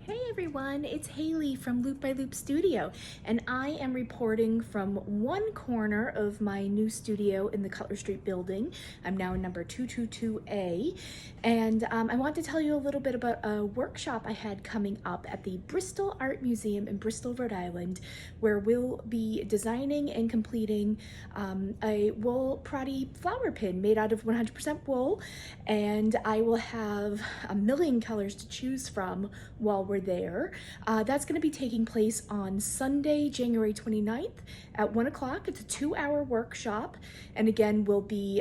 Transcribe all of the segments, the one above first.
Hey everyone, it's Haley from Loop by Loop Studio, and I am reporting from one corner of my new studio in the Cutler Street building. I'm now in number 222A, and I want to tell you a little bit about a workshop I had coming up at the Bristol Art Museum in Bristol, Rhode Island, where we'll be designing and completing a wool Proddy flower pin made out of 100% wool, and I will have a million colors to choose from while we're there. That's going to be taking place on Sunday, January 29th at 1 o'clock. It's a 2-hour workshop, and again, will be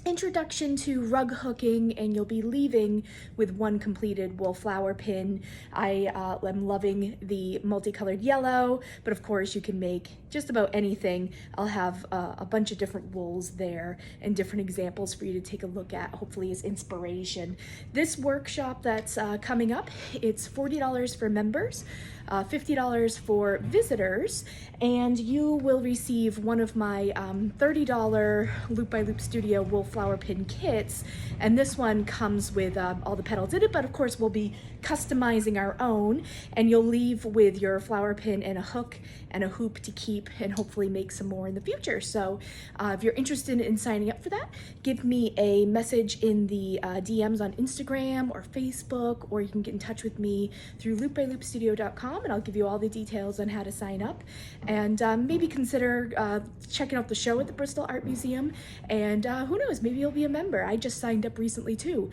introduction to rug hooking, and you'll be leaving with one completed wool flower pin. I am loving the multicolored yellow, but of course you can make just about anything. I'll have a bunch of different wools there and different examples for you to take a look at, hopefully as inspiration. This workshop that's coming up, it's $40 for members, $50 for visitors, and you will receive one of my $30 Loop by Loop Studio wool flower pin kits, and this one comes with all the petals in it, but of course we'll be customizing our own, and you'll leave with your flower pin and a hook and a hoop to keep and hopefully make some more in the future. So if you're interested in signing up for that, give me a message in the DMs on Instagram or Facebook, or you can get in touch with me through loopbyloopstudio.com, and I'll give you all the details on how to sign up. And maybe consider checking out the show at the Bristol Art Museum, and who knows, maybe you'll be a member. I just signed up recently too,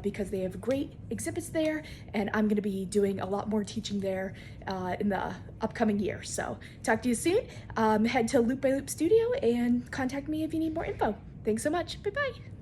because they have great exhibits there, and I'm going to be doing a lot more teaching there in the upcoming year. So talk to you soon. Head to Loop by Loop Studio and contact me if you need more info. Thanks so much. Bye-bye.